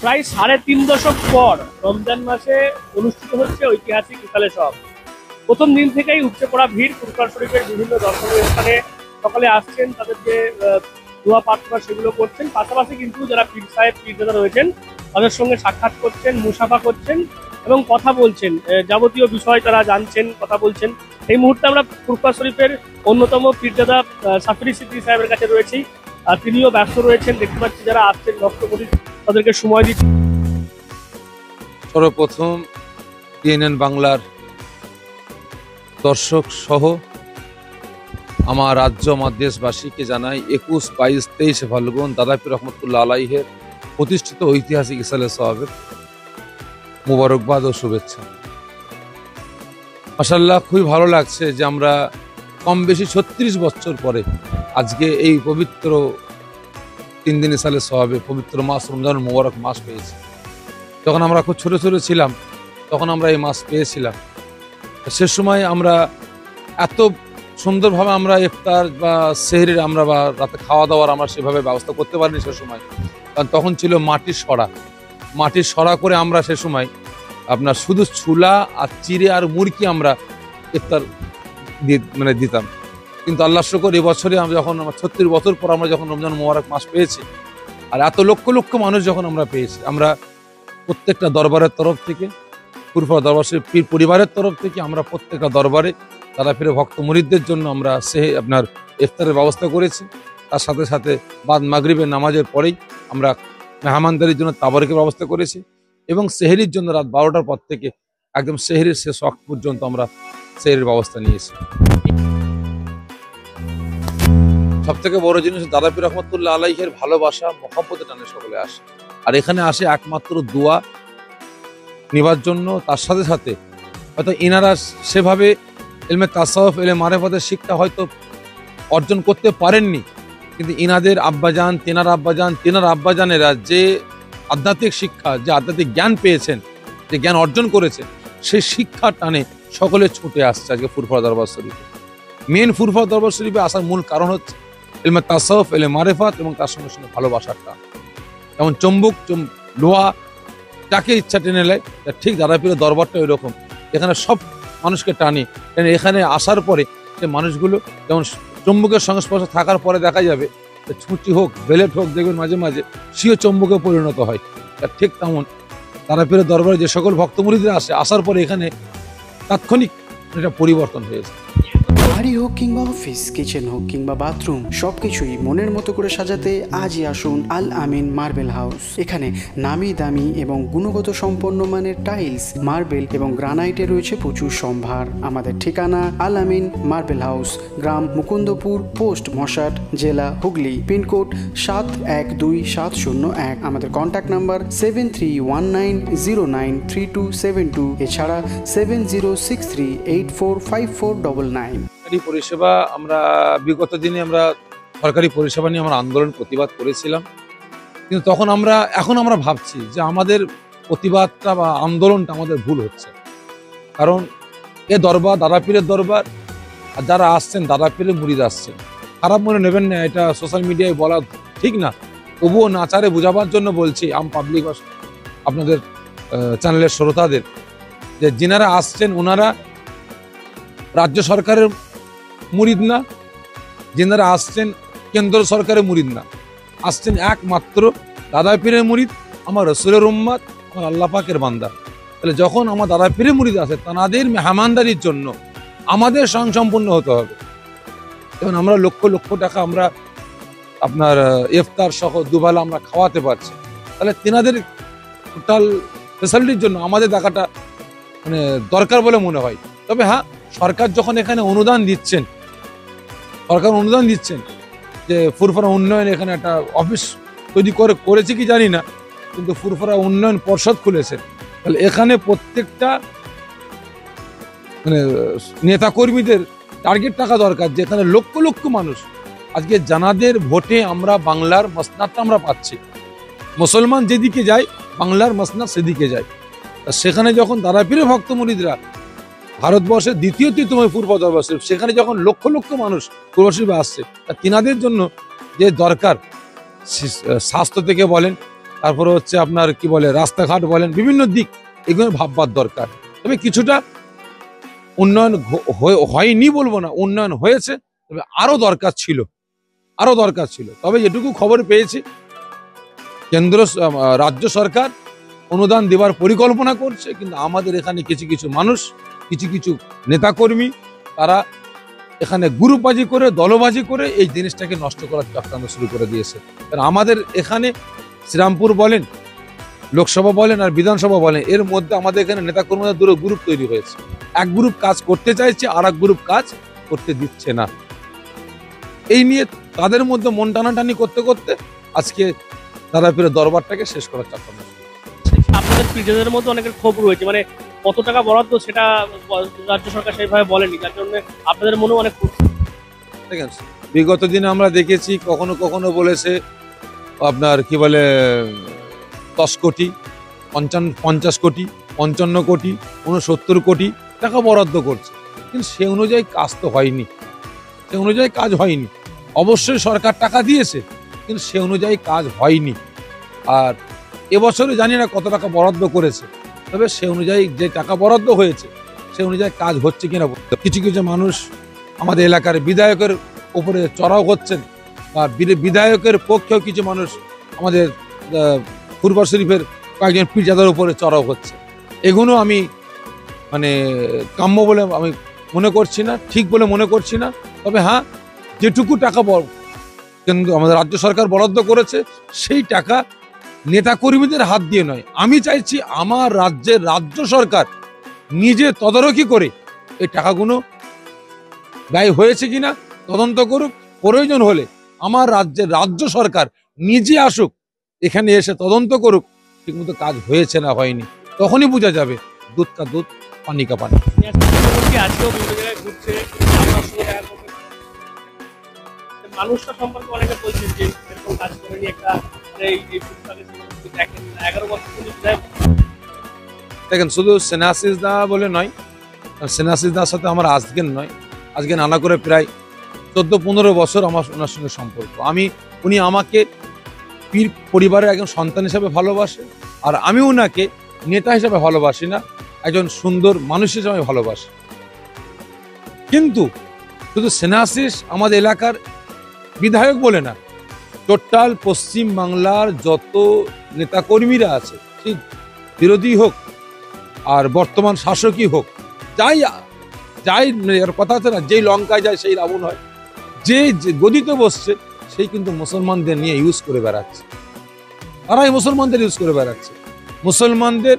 প্রায় ৩.৫ দশক পর রমজান মাসে অনুষ্ঠিত হচ্ছে ঐতিহাসিক ইফতারে সব। প্রথম দিন থেকেই উপচে পড়া ভিড় ফুরফুরা শরীফের বিভিন্ন দর্শনীয় স্থানে সকালে আসছেন, তাদের যে দোয়া প্রার্থনা সেগুলো করছেন, পাশাপাশি কিন্তু যারা পীর সাহেব পীরজাদা রয়েছেন তাদের সঙ্গে সাক্ষাৎ করছেন, মুসাফা করছেন এবং কথা বলছেন, যাবতীয় বিষয় তারা জানছেন, কথা বলছেন। এই মুহূর্তে আমরা ফুরফুরা শরীফের অন্যতম পীরজাদা সাফিরি সিদ্দিকী সাহেবের কাছে রয়েছি। তিনিও ব্যস্ত রয়েছেন, দেখতে পাচ্ছি যারা আসছেন ভক্ত তাদেরকে সময় দিচ্ছেন। সর্বপ্রথম টিএনএন বাংলার দর্শক সহ আমার রাজ্য, আমার দেশবাসীকে জানাই ২১, ২২, ২৩ ফাল্গুন দাদা পীর রহমতুল্লাহ আলাইহের প্রতিষ্ঠিত ঐতিহাসিক ইসালে সওয়াবের মুবারকবাদ ও শুভেচ্ছা। মাশাআল্লাহ, খুবই ভালো লাগছে যে আমরা কম বেশি ৩৬ বছর পরে আজকে এই পবিত্র ৩ দিন ইসালে সওয়াবে পবিত্র মাস রমজান মুবারক মাস পেয়েছি। যখন আমরা খুব ছোট ছোট ছিলাম তখন আমরা এই মাস পেয়েছিলাম। সে সময় আমরা এত সুন্দরভাবে আমরা ইফতার বা সেহরির আমরা বা রাতে খাওয়া দাওয়ার আমরা সেভাবে ব্যবস্থা করতে পারিনি সে সময়, কারণ তখন ছিল মাটির সরা করে আমরা সে সময় আপনার শুধু ছুলা আর চিড়ে আর মুরগি আমরা ইফতার দিতাম। কিন্তু আল্লাহ শুকর এবছরে আমরা যখন আমার ৩৬ বছর পর আমরা যখন রমজান মুবারক মাস পেয়েছি আর এত লক্ষ লক্ষ মানুষ যখন আমরা পেয়েছি, আমরা প্রত্যেকটা দরবারের তরফ থেকে, ফুরফুরা দরবার শরীফ পীর পরিবারের তরফ থেকে আমরা প্রত্যেকটা দরবারে তারা ফিরে ভক্ত মুরিদদের জন্য আমরা আপনার ইফতারের ব্যবস্থা করেছি। তার সাথে সাথে বাদ মাগরিবের নামাজের পরেই আমরা মেহমানদারির জন্য তাবারকের ব্যবস্থা করেছি এবং সেহরির জন্য রাত ১২টার পর থেকে একদম সেহরির শেষ ওয়াক্ত পর্যন্ত আমরা সেহরির ব্যবস্থা নিয়েছি। সব থেকে বড় জিনিস দাদা পীর রহমতুল্লাহ আলাইহের ভালোবাসা, মহব্বতে টানে সকলে আসে, আর এখানে আসে একমাত্র দোয়া নেবার জন্য। তার সাথে সাথে হয়তো ইনারা সেভাবে ইলমে তাসাউফ, ইলমে মারিফাতের শিক্ষা হয়তো অর্জন করতে পারেননি, কিন্তু ইনাদের আব্বাজান, তেনার আব্বাজানেরা যে আধ্যাত্মিক শিক্ষা, যে আধ্যাত্মিক জ্ঞান পেয়েছেন, যে জ্ঞান অর্জন করেছেন, সেই শিক্ষা টানে সকলে ছুটে আসছে আজকে ফুরফুরা দরবার শরীফে। মেন ফুরফুরা দরবার শরীফে আসার মূল কারণ হচ্ছে ইলমে তাসাউফ, ইলমে মারিফাত এবং তার সঙ্গে সঙ্গে ভালোবাসার টান। যেমন চুম্বক লোহা যাকে ইচ্ছা টেনে নেয়, ঠিক দাদা পীরের দরবারটা ওই রকম। এখানে সব মানুষকে টানে, এখানে আসার পরে সে মানুষগুলো যেমন চুম্বকের সংস্পর্শে থাকার পরে দেখা যাবে ছুঁচি হোক, বেলেট হোক, দেখবেন মাঝে মাঝে সিও চুম্বকে পরিণত হয়। ঠিক তেমন দাদা পীরের দরবারে যে সকল ভক্ত মুরিদরা আসে, আসার পরে এখানে তাৎক্ষণিক এটা পরিবর্তন হয়েছে। বাড়ি হোক কিংবা অফিস, কিচেন হোক কিংবা বাথরুম, সবকিছুই মনের মতো করে সাজাতে আজই আসুন আল আমিন মার্বেল হাউস। এখানে নামি দামি এবং গুণগত সম্পন্ন মানের টাইলস, মার্বেল এবং গ্রানাইটে রয়েছে প্রচুর সম্ভার। আমাদের ঠিকানা আল আমিন মার্বেল হাউস, গ্রাম মুকুন্দপুর, পোস্ট মশাট, জেলা হুগলি, পিনকোড 712701। আমাদের কন্ট্যাক্ট নাম্বার 7319093272, এছাড়া 7063845499। পরিষেবা আমরা বিগত দিনে আমরা সরকারি পরিষেবা নিয়ে আমরা আন্দোলন প্রতিবাদ করেছিলাম, কিন্তু এখন আমরা ভাবছি যে আমাদের প্রতিবাদটা বা আন্দোলনটা আমাদের ভুল হচ্ছে। কারণ এ দরবার দাদা পীরের দরবার, আর যারা আসছেন দাদা পীরের মুরিদ আসছেন। খারাপ মনে নেবেন না, এটা সোশ্যাল মিডিয়ায় বলা ঠিক না, তবুও নাচারে বোঝাবার জন্য বলছি পাবলিক আপনাদের চ্যানেলের শ্রোতাদের, যে যিনারা আসছেন ওনারা রাজ্য সরকারের মুরিদ না, যিনারা আসছেন কেন্দ্র সরকারের মুরিদ না, আসছেন একমাত্র দাদা পীরের মুরিদ, আমার রসুলের উম্মত, আমার আল্লাহ পাকের বান্দা। তাহলে যখন আমার দাদা পীরের মুরিদ আসে, তাদের মেহমানদারির জন্য আমাদের স্বয়ংসম্পূর্ণ হতে হবে। যেমন আমরা লক্ষ লক্ষ টাকা আমরা আপনার ইফতার সহ দুবেলা আমরা খাওয়াতে পারছি, তাহলে তেনাদের টোটাল ফ্যাসিলিটির জন্য আমাদের টাকাটা দরকার বলে মনে হয়। তবে হ্যাঁ, সরকার যখন এখানে অনুদান দিচ্ছেন যে ফুরফুরা উন্নয়ন এখানে একটা অফিস তৈরি করেছে কি জানি না, কিন্তু ফুরফুরা উন্নয়ন পর্ষদ খুলেছেন, তাহলে এখানে প্রত্যেকটা নেতাকর্মীদের টার্গেট টাকা দরকার, যেখানে লক্ষ লক্ষ মানুষ আজকে জানাদের ভোটে আমরা বাংলার মসনাদটা আমরা পাচ্ছি। মুসলমান যেদিকে যায় বাংলার মসনাদ সেদিকে যায়। সেখানে যখন দাদা পীরের ভক্ত মুরিদরা ভারতবর্ষের দ্বিতীয়তম ফুরফুরা দরবার শরীফ, সেখানে যখন লক্ষ লক্ষ মানুষ ফুরফুরা শরীফে আসছে, তা তিনাদের জন্য যে দরকার স্বাস্থ্য থেকে বলেন, তারপরে হচ্ছে আপনার কি বলে রাস্তাঘাট বলেন, বিভিন্ন দিক এগুলো ভাববার দরকার। তবে কিছুটা উন্নয়ন হয়নি বলবো না, উন্নয়ন হয়েছে, তবে আরো দরকার ছিল, আরো দরকার ছিল। তবে যেটুকু খবর পেয়েছি, রাজ্য সরকার অনুদান দেওয়ার পরিকল্পনা করছে, কিন্তু আমাদের এখানে কিছু কিছু মানুষ, কিছু কিছু নেতাকর্মী, তারা এখানে গ্রুপবাজি করে, দলবাজি করে এই জিনিসটাকে নষ্ট করার চক্রান্ত শুরু করে দিয়েছে। কারণ আমাদের এখানে শ্রীরামপুর বলেন, লোকসভা বলেন আর বিধানসভা বলেন, এর মধ্যে আমাদের এখানে নেতাকর্মীদের দুটো গ্রুপ তৈরি হয়েছে। এক গ্রুপ কাজ করতে চাইছে, আর এক গ্রুপ কাজ করতে দিচ্ছে না। এই নিয়ে তাদের মধ্যে মন টানাটানি করতে করতে আজকে দাদাপীরের দরবারটাকে শেষ করার চক্রান্ত। আপনাদের প্রিজনের মধ্যে অনেকের ক্ষোভ রয়েছে, মানে কত টাকা বরাদ্দ সেটা রাজ্য সরকার সেইভাবে বলেনি, যার জন্য আপনাদের মনেও অনেক ক্ষোভ। দেখেন, বিগত দিনে আমরা দেখেছি কখনো কখনো বলেছে আপনার কি বলে 10 কোটি, 50 কোটি, 55 কোটি, 69 কোটি টাকা বরাদ্দ করছে, কিন্তু সে অনুযায়ী কাজ তো হয়নি, সে অনুযায়ী কাজ হয়নি। অবশ্যই সরকার টাকা দিয়েছে, কিন্তু সে অনুযায়ী কাজ হয়নি। আর এবছরে জানি না কত টাকা বরাদ্দ করেছে, তবে সে অনুযায়ী যে টাকা বরাদ্দ হয়েছে সে অনুযায়ী কাজ হচ্ছে কিনা। কিছু কিছু মানুষ আমাদের এলাকার বিধায়কের উপরে চড়াও হচ্ছেন, বা বিধায়কের পক্ষেও কিছু মানুষ আমাদের ফুরফুরা শরীফের কয়েকজন পীরজাদার উপরে চড়াও হচ্ছে। এগুলো আমি মানে কাম্য বলে আমি মনে করছি না, ঠিক বলে মনে করছি না। তবে হ্যাঁ, যেটুকু টাকা কিন্তু আমাদের রাজ্য সরকার বরাদ্দ করেছে, সেই টাকা নেতাকর্মীদের হাত দিয়ে নয়। আমি চাইছি আমার রাজ্যের রাজ্য সরকার নিজে তদারকি করে এই টাকাগুলো ব্যয় হয়েছে কিনা তদন্ত করুক। প্রয়োজন হলে আমার রাজ্যের রাজ্য সরকার নিজে আসুক, এখানে এসে তদন্ত করুক ঠিকমতো কাজ হয়েছে না হয়নি, তখনই বোঝা যাবে দুধ কা দুধ পানি কা পানি। আজকেও বিভিন্ন জায়গায় ঘুরছে, আপনার সঙ্গে দেখা করবে, মানুষটা সম্পর্কে অনেকে বলছেন যে এরকম কাজ করেনি একটা দেখেন 11 বছর দেখেন, শুধু সেনাসিস দা বলে নয়, সেনাসিস দার সাথে আমার আজকের নয়, আজকে নানা করে প্রায় 14-15 বছর আমার ওনার সঙ্গে সম্পর্ক। উনি আমাকে পীর পরিবারের একজন সন্তান হিসেবে ভালোবাসে, আর আমি ওনাকে নেতা হিসেবে ভালোবাসি না, একজন সুন্দর মানুষ হিসেবে ভালোবাসি। কিন্তু শুধু সেনাসিস আমাদের এলাকার বিধায়ক বলে না, টোটাল পশ্চিম বাংলার যত নেতাকর্মীরা আছে, ঠিক বিরোধী হোক আর বর্তমান শাসকই হোক, যাই কথা আছে না, যেই লঙ্কায় যায় সেই রাবণ হয়, যে গদিতে বসছে সেই কিন্তু মুসলমানদের নিয়ে ইউজ করে বেড়াচ্ছে, তারাই মুসলমানদের ইউজ করে বেড়াচ্ছে। মুসলমানদের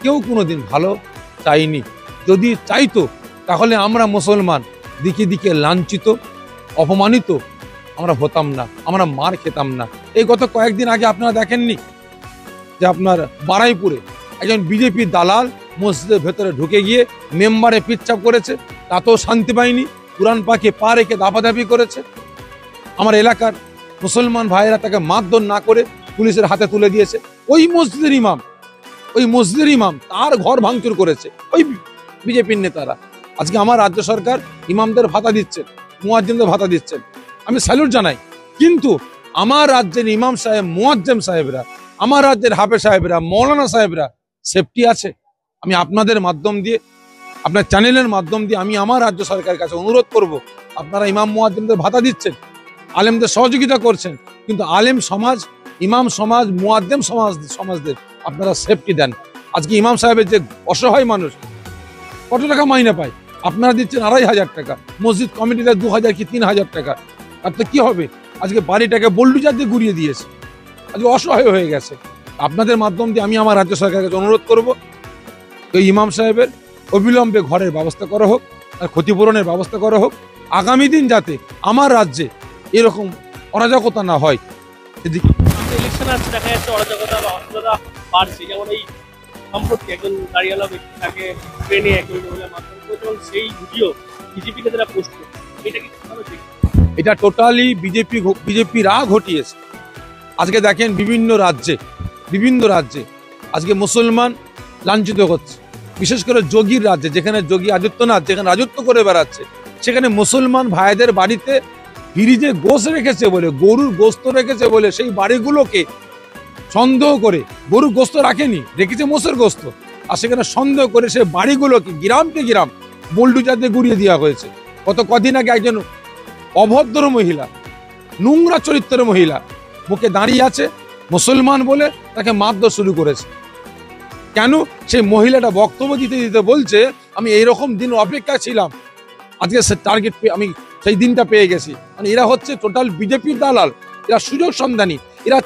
কেউ কোনোদিন ভালো চাইনি, যদি চাইতো তাহলে আমরা মুসলমান দিকে দিকে লাঞ্ছিত, অপমানিত আমরা হতাম না, আমরা মার খেতাম না। এই গত কয়েকদিন আগে আপনারা দেখেননি যে আপনার বারাইপুরে একজন বিজেপি দালাল মসজিদের ভেতরে ঢুকে গিয়ে মেম্বারে পিচ্ছাপ করেছে, তাতেও শান্তি পায়নি, কুরআন পাকে পা রেখে দাপাদাপি করেছে। আমার এলাকার মুসলমান ভাইয়েরা তাকে মারধর না করে পুলিশের হাতে তুলে দিয়েছে। ওই মসজিদের ইমাম তার ঘর ভাঙচুর করেছে ওই বিজেপির নেতারা। আজকে আমার রাজ্য সরকার ইমামদের ভাতা দিচ্ছেন, মুয়াজ্জিনদের ভাতা দিচ্ছেন, আমি স্যালুট জানাই। কিন্তু আমার রাজ্যের ইমাম সাহেব, মুয়াজ্জিম সাহেবরা, আমার রাজ্যের হাফেজ সাহেবরা, মৌলানা সাহেবরা সেফটি আছে? আমি আপনাদের মাধ্যম দিয়ে, আপনার চ্যানেলের মাধ্যম দিয়ে আমি আমার রাজ্য সরকারের কাছে অনুরোধ করব, আপনারা ইমাম মুয়াজ্জিনদের ভাতা দিচ্ছেন, আলেমদের সহযোগিতা করছেন, কিন্তু আলেম সমাজ, ইমাম সমাজ, মুয়াজ্জিম সমাজদের আপনারা সেফটি দেন। আজকে ইমাম সাহেবের যে অসহায় মানুষ কত টাকা মাইনে পায়, আপনারা দিচ্ছেন 2500 টাকা, মসজিদ কমিটিতে 2000 কি 3000 টাকা। তাতে কি হবে? আজকে বাড়িটাকে বোল্ডুজার দিয়ে ঘুরিয়ে দিয়েছে, আজকে অসহায় হয়ে গেছে। আপনাদের মাধ্যম দিয়ে আমি আমার রাজ্য সরকারের কাছে অনুরোধ করব, এই ইমাম সাহেবের অবিলম্বে ঘরের ব্যবস্থা করা হোক, আর ক্ষতিপূরণের ব্যবস্থা করা হোক। আগামী দিন যাতে আমার রাজ্যে এরকম অরাজকতা না হয় সেদিকে। ইলেকশন আসছে, দেখা যাচ্ছে অরাজকতা বা অস্থিরতা বাড়ছে। যেমন এই সম্পত্তি একজন দাঁড়িয়ালা ব্যক্তি তাকে ট্রেনে একজন মহিলা মারধর করেছে এবং সেই ভিডিও বিজেপি নেতারা পোস্ট করছে, এটা কি ভালো ঠিক? এটা টোটালি বিজেপিরা ঘটিয়েছে। আজকে দেখেন বিভিন্ন রাজ্যে আজকে মুসলমান লাঞ্ছিত হচ্ছে, বিশেষ করে যোগীর রাজ্যে, যেখানে যোগী আদিত্যনাথ যেখানে রাজত্ব করে বেড়াচ্ছে, সেখানে মুসলমান ভাইদের বাড়িতে ফ্রিজে গোশ রেখেছে বলে, গরুর গোস্ত রেখেছে বলে সেই বাড়িগুলোকে সন্দেহ করে, গরু গোস্ত রাখেনি, রেখেছে মোষের গোস্ত, আর সেখানে সন্দেহ করে সে বাড়িগুলোকে গ্রামকে গ্রাম বোল্ডুজার দিয়ে গুড়িয়ে দেওয়া হয়েছে। কদিন আগে একজন অভদ্র মহিলা, নোংরা চরিত্রের মহিলা মুখে দাঁড়িয়ে আছে, মুসলমান বলে তাকে মারধর শুরু করেছে। কেন? সেই মহিলাটা বক্তব্য দিতে দিতে বলছে, আমি এইরকম দিন অপেক্ষা ছিলাম, আজকে সে টার্গেট আমি সেই দিনটা পেয়ে গেছি। মানে এরা হচ্ছে টোটাল বিজেপির দালাল, এরা সুযোগ সন্ধানী, এরা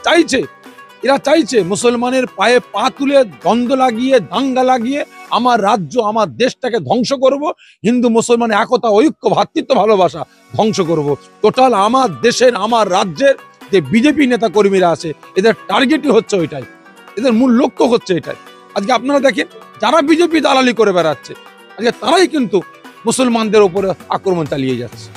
চাইছে মুসলমানের পায়ে পা তুলে দ্বন্দ্ব লাগিয়ে দাঙ্গা লাগিয়ে আমার রাজ্য আমার দেশটাকে ধ্বংস করব, হিন্দু মুসলমান একতা ঐক্য ভ্রাতৃত্ব ভালোবাসা ধ্বংস করব। টোটাল আমার দেশের আমার রাজ্যের যে বিজেপি নেতা কর্মীরা আছে এদের টার্গেটই হচ্ছে ওইটাই, এদের মূল লক্ষ্য হচ্ছে এটাই। আজকে আপনারা দেখেন যারা বিজেপি দালালি করে বেড়াচ্ছে আজকে তারাই কিন্তু মুসলমানদের উপরে আক্রমণ চালিয়ে যাচ্ছে,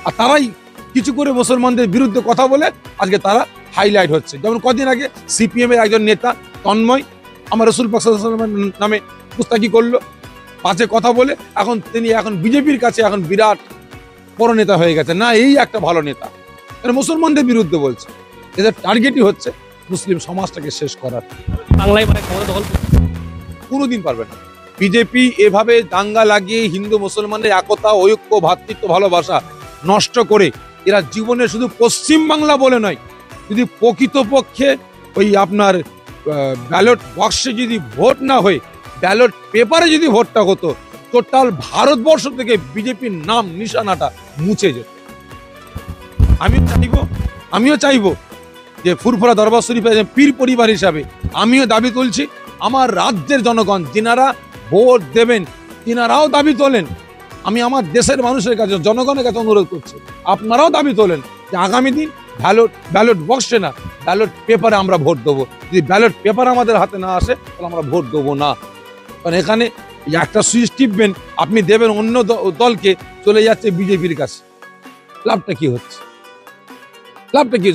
আর তারাই কিছু করে মুসলমানদের বিরুদ্ধে কথা বলে আজকে তারা হাইলাইট হচ্ছে। যেমন কদিন আগে সিপিএম এর একজন নেতা তন্ময় আমার রসুল পাক সাল্লাল্লাহু আলাইহি ওয়াসাল্লামের নামে গুস্তাখি করলো, পাঁচে কথা বলে তিনি এখন বিজেপির কাছে এখন বিরাট বড় নেতা হয়ে গেছে। না, এই একটা ভালো নেতা, এরা মুসলমানদের বিরুদ্ধে বলছে। এদের টার্গেটই হচ্ছে মুসলিম সমাজটাকে শেষ করার। বাংলায় মানে ক্ষমতা দখল কোনোদিন পারবে না। বিজেপি এভাবে দাঙ্গা লাগিয়ে হিন্দু মুসলমানের একতা ঐক্য ভ্রাতৃত্ব ভালোবাসা নষ্ট করে এরা জীবনে শুধু পশ্চিম বাংলা বলে নয়, যদি প্রকৃতপক্ষে ওই আপনার ব্যালট বক্সে যদি ভোট না হয়ে ব্যালট পেপারে যদি ভোটটা হতো, টোটাল ভারতবর্ষ থেকে বিজেপির নাম নিশানাটা মুছে যেত। আমিও চাইবো যে ফুরফুরা দরবার শরীফের পীর পরিবার হিসাবে আমিও দাবি তুলছি, আমার রাজ্যের জনগণ যিনারা ভোট দেবেন তিনারাও দাবি তোলেন। আমি আমার দেশের মানুষের কাছে জনগণের কাছে অনুরোধ করছি, আপনারাও দাবি তোলেন যে আগামী দিন ব্যালট বক্সে না ব্যালট পেপারে আমরা ভোট দেবো। যদি ব্যালট পেপার আমাদের হাতে না আসে তাহলে আমরা ভোট দেবো না। কারণ এখানে একটা সুইচ টিপবেন, আপনি দেবেন অন্য দলকে, চলে যাচ্ছে বিজেপির কাছে, লাভটা কি হচ্ছে?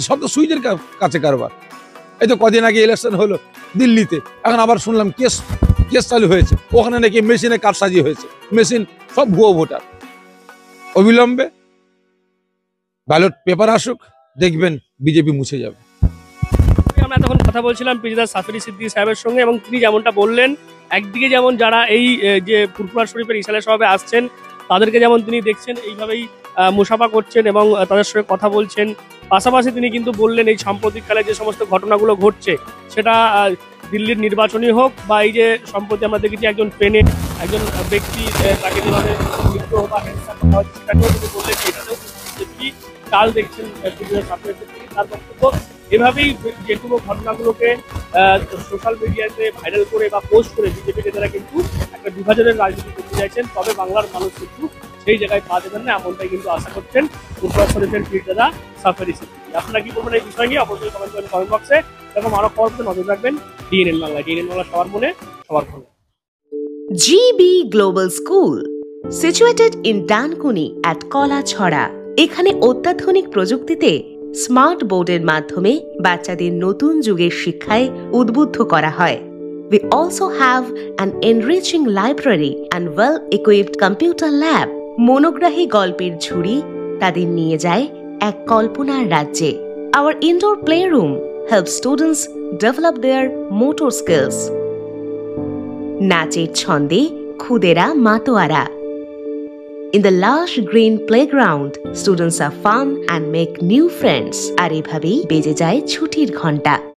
সব তো সুইচের কাছে কারবার। এই তো কদিন আগে ইলেকশন হলো দিল্লিতে, এখন আবার শুনলাম কেস চালু হয়েছে, ওখানে নাকি মেশিনে কারসাজি হয়েছে, মেশিন সব ভুয়ো ভোটার। অবিলম্বে ব্যালট পেপার আসুক, দেখবেন বিজেপি মুছে যাবে। আমরা তখন কথা বলছিলাম পিজদার সাফেরি সিদ্দিকী সাহেবের সঙ্গে, এবং তিনি যেমনটা বললেন, একদিকে যেমন যারা এই যে ফুরফুরা শরীফের ইশারা সভাবে আসছেন তাদেরকে যেমন তিনি দেখছেন এইভাবেই মুসাফা করছেন এবং তাদের সঙ্গে কথা বলছেন, পাশাপাশি তিনি কিন্তু বললেন এই সাম্প্রতিককালে যে সমস্ত ঘটনাগুলো ঘটছে সেটা দিল্লির নির্বাচনই হোক বা এই যে সম্প্রতি আমরা দেখেছি একজন ট্রেনে একজন ব্যক্তি তাকে যেভাবে মৃত্যু বা সেটাকেও তিনি বললেন এটাতেও বিজেপি চাল দেখছেন তার বক্তব্য। এভাবেই যে কোনো ঘটনাগুলোকে সোশ্যাল মিডিয়াতে ভাইরাল করে বা পোস্ট করে বিজেপি নেতারা কিন্তু একটা বিভাজনের রাজনীতি করতে চাইছেন, তবে বাংলার মানুষ কিন্তু সেই জায়গায় পা দেবেন না, এমনটাই কিন্তু আশা করছেন ফুরফুরা শরীফের পীরজাদা সাফেরি সিদ্দিকী। আপনারা কি করবেন এই বিষয় নিয়ে অবশ্যই কমেন্ট করেন কমেন্ট বক্সে। এরকম আরো খবর পেতে নজর রাখবেন ডিএনএন বাংলা। ডিএনএন বাংলা সবার মনে সবার ভালো। GB Global School, situated in Dankuni at Kolachhora. এখানে অত্যাধুনিক প্রযুক্তিতে স্মার্ট বোর্ডের মাধ্যমে বাচ্চাদের নতুন যুগের শিক্ষায় উদ্বুদ্ধ করা হয়। We also have an enriching library and well-equipped computer lab. মনোগ্রাহী গল্পের ঝুড়ি তাদের নিয়ে যায় এক কল্পনার রাজ্যে। Our indoor playroom helps students develop their motor skills. নাচের ছন্দে খুদেরা মাতোয়ারা। In the lush green playground, students are fun and make new friends. আর এভাবেই বেজে যায় ছুটির ঘন্টা।